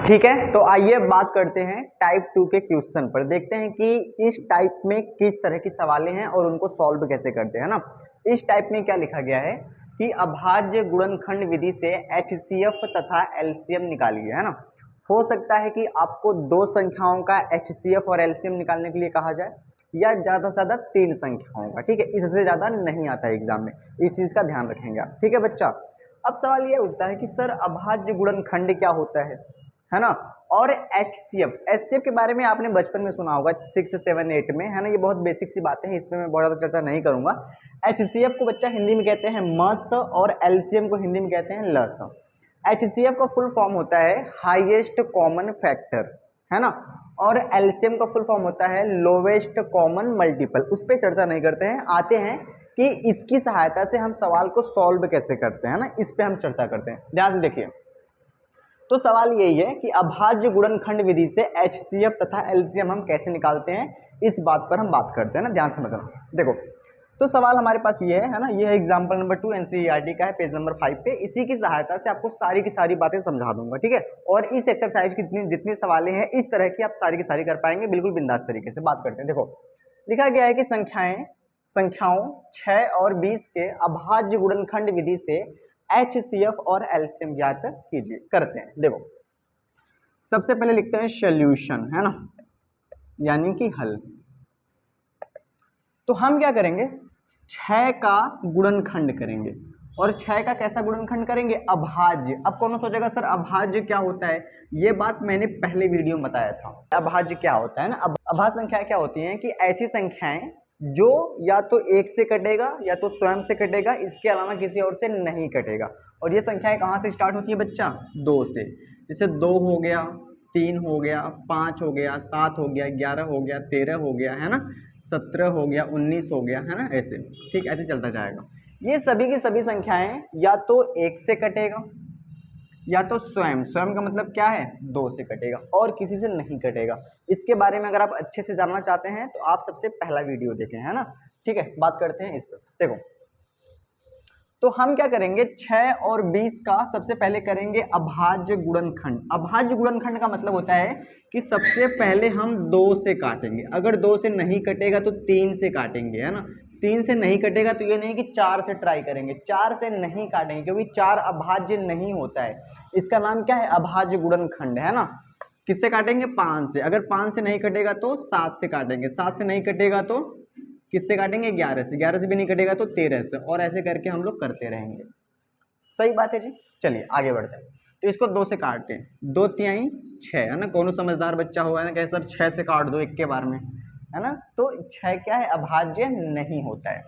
ठीक है, तो आइए बात करते हैं टाइप 2 के क्वेश्चन पर। देखते हैं कि इस टाइप में किस तरह की सवालें हैं और उनको सॉल्व कैसे करते हैं ना। इस टाइप में क्या लिखा गया है कि अभाज्य गुणनखंड विधि से एचसीएफ तथा एलसीएम निकालिए, है ना। हो सकता है कि आपको दो संख्याओं का एचसीएफ और एलसीएम निकालने के लिए कहा जाए, या ज्यादा से ज्यादा तीन संख्याओं का। ठीक है, इससे ज्यादा नहीं आता है एग्जाम में, इस चीज का ध्यान रखेंगे आप। ठीक है बच्चा, अब सवाल यह उठता है कि सर अभाज्य गुणनखंड क्या होता है ना। और एचसीएफ के बारे में आपने बचपन में सुना होगा 6, 7, 8 में, है ना। ये बहुत बेसिक सी बातें हैं, इसमें मैं बहुत ज्यादा चर्चा नहीं करूंगा। एचसीएफ को बच्चा हिंदी में कहते हैं मस और एलसीएम को हिंदी में कहते हैं लस। एचसीएफ का फुल फॉर्म होता है हाईएस्ट कॉमन फैक्टर, है ना। और एलसीएम का फुल फॉर्म होता है लोवेस्ट कॉमन मल्टीपल। उस पर चर्चा नहीं करते हैं, आते हैं कि इसकी सहायता से हम सवाल को सॉल्व कैसे करते हैं ना, इस पे हम चर्चा करते हैं। ध्यान से देखिए, तो सवाल यही है कि अभाज्य गुणनखंड विधि से एचसीएफ तथा एलसीएम हम कैसे निकालते हैं, इस बात पर हम बात करते हैं ना। ध्यान समझना। देखो, तो सवाल हमारे पास ये है ना, ये है एग्जांपल नंबर 2 एनसीईआरटी का है, पेज नंबर 5 पे। इसी की सहायता से आपको सारी की सारी बातें समझा दूंगा, ठीक है। और इस एक्सरसाइज की जितनी सवालें हैं इस तरह की, आप सारी की सारी कर पाएंगे बिल्कुल बिंदास तरीके से। बात करते हैं। देखो, लिखा गया है कि संख्याओं 6 और 20 के अभाज्य गुणनखंड विधि से एचसीएफ और एलसीएम ज्ञात कीजिए। करते हैं। देखो, सबसे पहले लिखते हैं सॉल्यूशन, है ना, यानी कि हल। तो हम क्या करेंगे, 6 का गुणनखंड करेंगे। और 6 का कैसा गुणनखंड करेंगे, अभाज्य। अब कौन सोचेगा सर अभाज्य क्या होता है, ये बात मैंने पहले वीडियो में बताया था। अभाज्य क्या होता है ना, अभाज्य संख्याएं क्या होती हैं कि ऐसी संख्याएं जो या तो एक से कटेगा या तो स्वयं से कटेगा, इसके अलावा किसी और से नहीं कटेगा। और ये संख्याएं कहाँ से स्टार्ट होती है बच्चा, 2 से। जैसे 2 हो गया, 3 हो गया, 5 हो गया, 7 हो गया, 11 हो गया, 13 हो गया, है ना, 17 हो गया, 19 हो गया, है ना, ऐसे। ठीक, ऐसे चलता जाएगा। ये सभी की सभी संख्याएं या तो एक से कटेगा या तो स्वयं का मतलब क्या है, 2 से कटेगा, और किसी से नहीं कटेगा। इसके बारे में अगर आप अच्छे से जानना चाहते हैं तो आप सबसे पहला वीडियो देखें, है ना। ठीक है, बात करते हैं इस पर। देखो, तो हम क्या करेंगे, 6 और 20 का सबसे पहले करेंगे अभाज्य गुणनखंड। अभाज्य गुणनखंड का मतलब होता है कि सबसे पहले हम 2 से काटेंगे। अगर 2 से नहीं कटेगा तो 3 से काटेंगे, है ना। 3 से नहीं कटेगा तो ये नहीं कि 4 से ट्राई करेंगे, 4 से नहीं काटेंगे, क्योंकि 4 अभाज्य नहीं होता है। इसका नाम क्या है, अभाज्य गुणनखंड, है ना। किससे काटेंगे, 5 से। अगर 5 से नहीं कटेगा तो 7 से काटेंगे, 7 से नहीं कटेगा तो किससे काटेंगे, 11 से। 11 से भी नहीं कटेगा तो 13 से, और ऐसे करके हम लोग करते रहेंगे। सही बात है जी। चलिए आगे बढ़ते हैं। तो इसको 2 से काटते हैं, 2 तिहाई 6, है ना। कौन समझदार बच्चा होगा ना, कहे सर 6 से काट दो एक के बार में, है ना। तो 6 क्या है, अभाज्य नहीं होता है।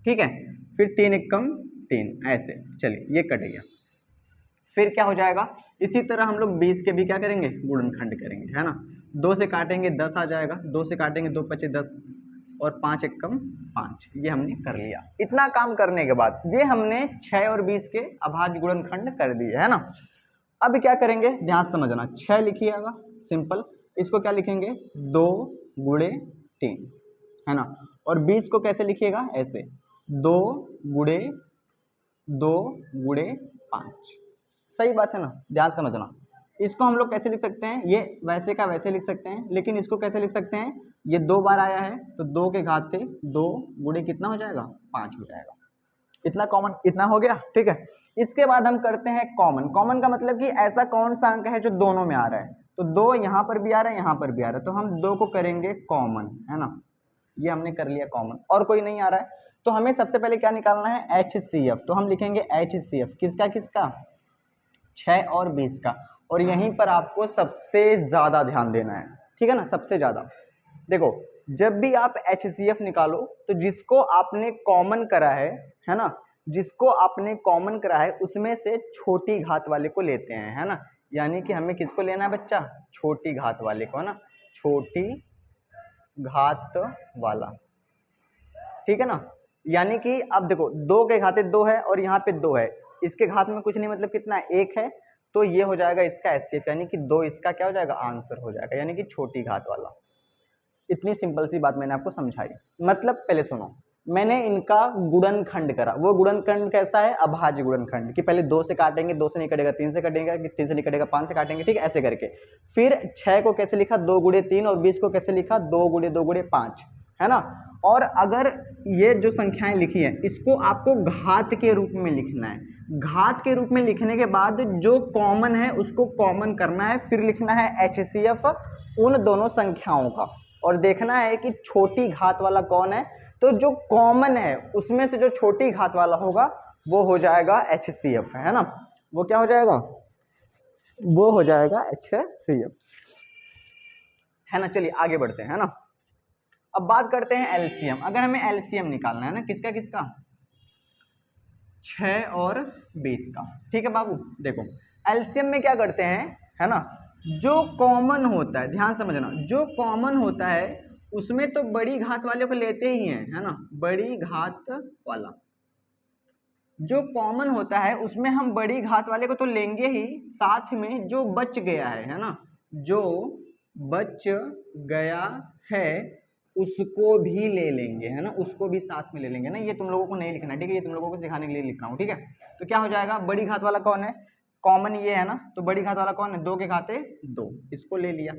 ठीक है, फिर 3 एकम 3, ऐसे। चलिए ये कट गया। फिर क्या हो जाएगा, इसी तरह हम लोग 20 के भी क्या करेंगे, गुणनखंड करेंगे, है ना। 2 से काटेंगे 10 आ जाएगा, 2 से काटेंगे 2 पचे 10, और 5 एकम 5। ये हमने कर लिया। इतना काम करने के बाद ये हमने 6 और 20 के अभाज्य गुणनखंड कर दिए, है ना। अब क्या करेंगे, ध्यान समझना। 6 लिखिएगा सिंपल, इसको क्या लिखेंगे, 2 गुणे 3, है ना। और 20 को कैसे लिखिएगा, ऐसे 2 गुणे 2 गुणे 5। सही बात है ना, ध्यान समझना। इसको हम लोग कैसे लिख सकते हैं, ये वैसे का वैसे लिख सकते हैं, लेकिन इसको कैसे लिख सकते हैं, ये 2 बार आया है तो 2 के घात से 2 गुणे कितना हो जाएगा, 5 हो जाएगा। इतना कॉमन, इतना हो गया। ठीक है, इसके बाद हम करते हैं कॉमन। कॉमन का मतलब कि ऐसा कौन सा अंक है जो दोनों में आ रहा है। तो 2 यहाँ पर भी आ रहा है, यहाँ पर भी आ रहा है, तो हम 2 को करेंगे कॉमन, है ना। ये हमने कर लिया कॉमन, और कोई नहीं आ रहा है तो हमें सबसे पहले क्या निकालना है, HCF। तो हम लिखेंगे HCF किसका किसका, 6 और 20 का। और यहीं पर आपको सबसे ज्यादा ध्यान देना है, ठीक है ना, सबसे ज्यादा। देखो, जब भी आप HCF निकालो तो जिसको आपने कॉमन करा है ना, जिसको आपने कॉमन करा है उसमें से छोटी घात वाले को लेते हैं, है ना। यानी कि हमें किसको लेना है बच्चा, छोटी घात वाले को, है ना, छोटी घात वाला। ठीक है ना। यानी कि अब देखो, 2 के घाते 2 है और यहाँ पे 2 है, इसके घात में कुछ नहीं, मतलब कितना, 1 है। तो ये हो जाएगा इसका HCF, यानी कि 2 इसका क्या हो जाएगा, आंसर हो जाएगा, यानी कि छोटी घात वाला। इतनी सिंपल सी बात मैंने आपको समझाई। मतलब पहले सुनो, मैंने इनका गुणनखंड करा। वो गुणनखंड कैसा है? अभाज्य गुणनखंड, कि पहले 2 से काटेंगे, 2 से नहीं कटेगा 3 से कटेगा, 3 से नहीं कटेगा 5 से काटेंगे, ठीक है, ऐसे करके। फिर 6 को कैसे लिखा? 2 गुणे 3, और 20 को कैसे लिखा? 2 गुणे 2 गुणे 5, है ना। और अगर ये जो संख्याएं लिखी है इसको आपको घात के रूप में लिखना है। घात के रूप में लिखने के बाद जो कॉमन है उसको कॉमन करना है, फिर लिखना है HCF उन दोनों संख्याओं का, और देखना है कि छोटी घात वाला कौन है। तो जो कॉमन है उसमें से जो छोटी घात वाला होगा वो हो जाएगा HCF, है ना। वो क्या हो जाएगा? वो हो जाएगा HCF, है ना। चलिए आगे बढ़ते हैं, है ना। अब बात करते हैं एलसीएम। अगर हमें एलसीएम निकालना है ना, किसका किसका? 6 और 20 का, ठीक है बाबू। देखो एलसीएम में क्या करते हैं, है ना, जो कॉमन होता है, ध्यान समझना, जो कॉमन होता है उसमें तो बड़ी घात वाले को लेते ही हैं, है ना। बड़ी घात वाला जो कॉमन होता है उसमें हम बड़ी घात वाले को तो लेंगे ही, साथ में जो बच गया है ना, जो बच गया है उसको भी ले लेंगे, है ना, उसको भी साथ में ले लेंगे ना। ये तुम लोगों को नहीं लिखना, ठीक है, ये तुम लोगों को सिखाने के लिए लिख रहा हूँ, ठीक है। तो क्या हो जाएगा? बड़ी घात वाला कौन है? कॉमन ये है ना, तो बड़ी घात वाला कौन है? 2 के घाते 2, इसको ले लिया।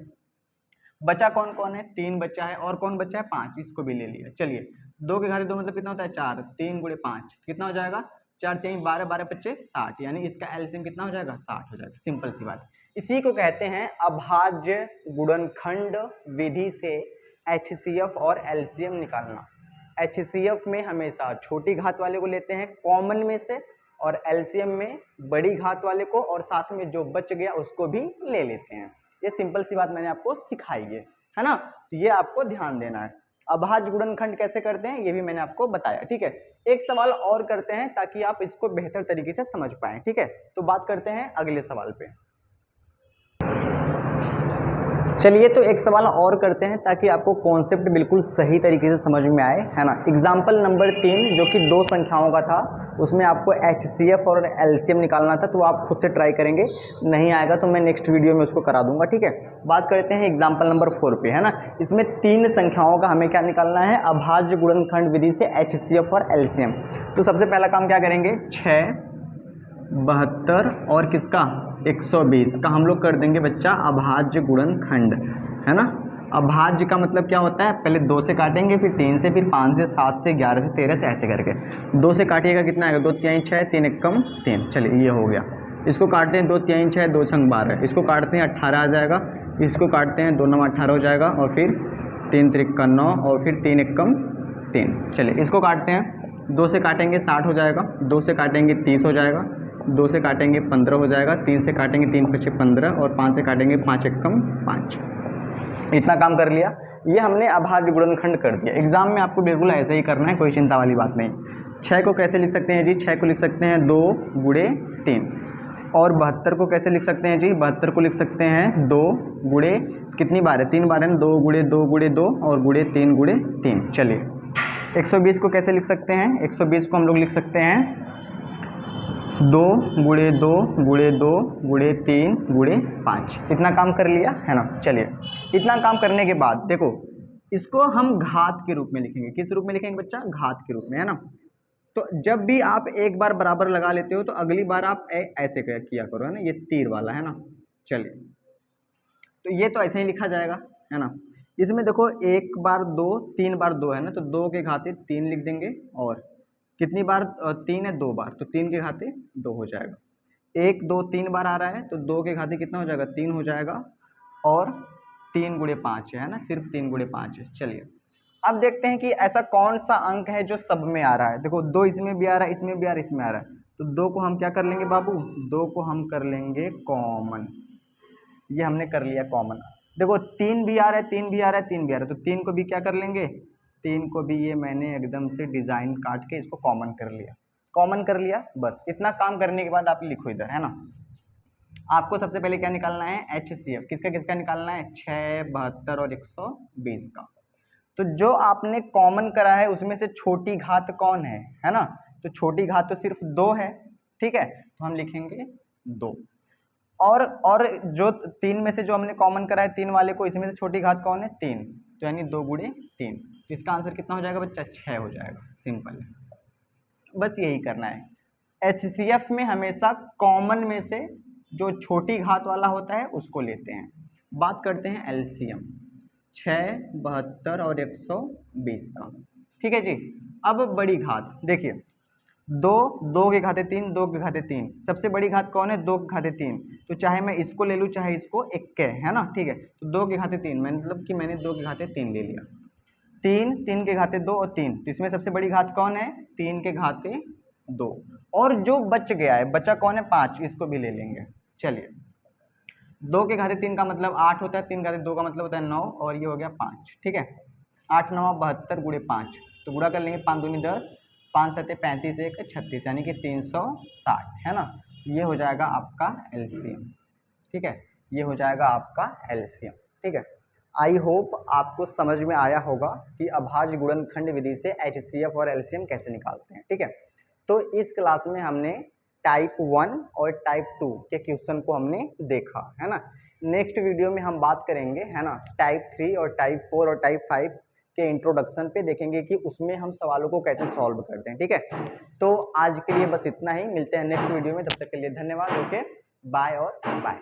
बचा कौन कौन है? 3 बचा है, और कौन बचा है? 5, इसको भी ले लिया। चलिए 2 के घाते 2 मतलब कितना होता है? 4, 3 गुणे 5 कितना हो जाएगा? 4 3 12, 12 25 60, यानी इसका एलसीएम कितना हो जाएगा? 60 हो जाएगा। सिंपल सी बात। इसी को कहते हैं अभाज्य गुणनखंड विधि से HCF और एलसीएम निकालना। HCF में हमेशा छोटी घात वाले को लेते हैं कॉमन में से, और एलसीएम में बड़ी घात वाले को, और साथ में जो बच गया उसको भी ले लेते हैं। ये सिंपल सी बात मैंने आपको सिखाई है ना। तो ये आपको ध्यान देना है। अभाज्य गुणनखंड कैसे करते हैं ये भी मैंने आपको बताया, ठीक है। एक सवाल और करते हैं ताकि आप इसको बेहतर तरीके से समझ पाएं, ठीक है। तो बात करते हैं अगले सवाल पे। चलिए तो एक सवाल और करते हैं ताकि आपको कॉन्सेप्ट बिल्कुल सही तरीके से समझ में आए, है ना। एग्जाम्पल नंबर 3 जो कि 2 संख्याओं का था, उसमें आपको HCF और LCM निकालना था, तो आप खुद से ट्राई करेंगे। नहीं आएगा तो मैं नेक्स्ट वीडियो में उसको करा दूंगा, ठीक है। बात करते हैं एग्जाम्पल नंबर 4 पे, है ना। इसमें 3 संख्याओं का हमें क्या निकालना है? अभाज्य गुणनखंड विधि से HCF और LCM। तो सबसे पहला काम क्या करेंगे? 6, 72 और किसका? 120 का हम लोग कर देंगे बच्चा अभाज्य गुणनखंड, है ना। अभाज्य का मतलब क्या होता है? पहले 2 से काटेंगे, फिर 3 से, फिर 5 से, 7 से, 11 से, 13 से, ऐसे करके। 2 से काटिएगा कितना आएगा? 2 3 6, 3 1 कम 3। चलिए ये हो गया। इसको काटते हैं 2 3 6, 2 6 12, इसको काटते हैं 18 आ जाएगा। इसको काटते हैं 2 9 18 हो जाएगा, और फिर 3 3 9, और फिर 3 1 कम 3। चलिए इसको काटते हैं, 2 से काटेंगे 60 हो जाएगा, 2 से काटेंगे 30 हो जाएगा, 2 से काटेंगे 15 हो जाएगा, 3 से काटेंगे 3 5 15, और 5 से काटेंगे 5 1 कम 5। इतना काम कर लिया। ये हमने अभाज्य गुणनखंड कर दिया। एग्जाम में आपको बिल्कुल ऐसे ही करना है, कोई चिंता वाली बात नहीं। 6 को कैसे लिख सकते हैं जी? 6 को लिख सकते हैं 2 गुणे 3। और 72 को कैसे लिख सकते हैं जी? 72 को लिख सकते हैं 2 गुणे, कितनी बार है? 3 बार है ना, 2 गुणे 2 गुणे 2 और गुणे 3 गुणे 3। चलिए 120 को कैसे लिख सकते हैं? 120 को हम लोग लिख सकते हैं 2 गुणे 2 गुणे 2 गुणे 3 गुणे 5। इतना काम कर लिया, है ना। चलिए इतना काम करने के बाद देखो इसको हम घात के रूप में लिखेंगे। किस रूप में लिखेंगे बच्चा? घात के रूप में, है ना। तो जब भी आप एक बार बराबर लगा लेते हो तो अगली बार आप ऐसे किया करो, है ना, ये तीर वाला, है ना। चलिए तो ये तो ऐसे ही लिखा जाएगा, है ना। इसमें देखो 1 बार 2, 3 बार 2 है ना, तो 2 के घाते 3 लिख देंगे, और कितनी बार 3 है? 2 बार, तो 3 के घाते 2 हो जाएगा। 1 2 3 बार आ रहा है तो 2 के घाते कितना हो जाएगा? 3 हो जाएगा, और 3 गुणे 5 है ना, सिर्फ 3 गुणे 5 है। चलिए अब देखते हैं कि ऐसा कौन सा अंक है जो सब में आ रहा है। देखो 2 इसमें भी आ रहा है, इसमें भी आ रहा है, इसमें आ रहा है, तो 2 को हम क्या कर लेंगे बाबू? 2 को हम कर लेंगे कॉमन। ये हमने कर लिया कॉमन। देखो 3 भी आ रहा है, 3 भी आ रहा है, 3 भी आ रहा है, तो 3 को भी क्या कर लेंगे? 3 को भी ये मैंने एकदम से डिजाइन काट के इसको कॉमन कर लिया। कॉमन कर लिया, बस इतना काम करने के बाद आप लिखो इधर, है ना। आपको सबसे पहले क्या निकालना है? HCF। किसका किसका निकालना है? 6, 72 और 120 का। तो जो आपने कॉमन करा है उसमें से छोटी घात कौन है ना। तो छोटी घात तो सिर्फ 2 है, ठीक है, तो हम लिखेंगे 2। और जो 3 में से जो हमने कॉमन करा है 3 वाले को, इसमें से छोटी घात कौन है? 3, तो यानी 2 गुणे 3। तो इसका आंसर कितना हो जाएगा बच्चा? 6 हो जाएगा। सिंपल है, बस यही करना है। HCF में हमेशा कॉमन में से जो छोटी घात वाला होता है उसको लेते हैं। बात करते हैं एलसीएम 6, 72 और 120 का। ठीक है जी। अब बड़ी घात देखिए, 2, 2 के घाते 3, 2 के घाते 3, सबसे बड़ी घात कौन है? 2 के घाते 3। तो चाहे मैं इसको ले लूँ चाहे इसको, एक के है ना, ठीक है। तो 2 के घाते 3 मतलब कि मैंने 2 के घाते 3 ले लिया। 3, 3 के घाते 2 और 3, तो इसमें सबसे बड़ी घात कौन है? 3 के घाते 2। और जो बच गया है, बचा कौन है? 5, इसको भी ले लेंगे। चलिए, 2 के घाते 3 का मतलब 8 होता है, 3 घाते 2 का मतलब होता है 9, और ये हो गया 5। ठीक है, 8 9 72 गुणे 5, तो गुणा कर लेंगे, 5 दूनी 10, 5 7 35, 1 36, यानी कि 360 है ना। ये हो जाएगा आपका एलसीएम। ठीक है, ये हो जाएगा आपका एलसीएम। ठीक है, आई होप आपको समझ में आया होगा कि अभाज्य गुणनखंड विधि से एचसीएफ और एलसीएम कैसे निकालते हैं। ठीक है, तो इस क्लास में हमने टाइप 1 और टाइप 2 के क्वेश्चन को हमने देखा है ना। नेक्स्ट वीडियो में हम बात करेंगे है ना टाइप 3 और टाइप 4 और टाइप 5 के इंट्रोडक्शन पे, देखेंगे कि उसमें हम सवालों को कैसे सॉल्व करते हैं। ठीक है, तो आज के लिए बस इतना ही, मिलते हैं नेक्स्ट वीडियो में, तब तक के लिए धन्यवाद। ओके, बाय और बाय।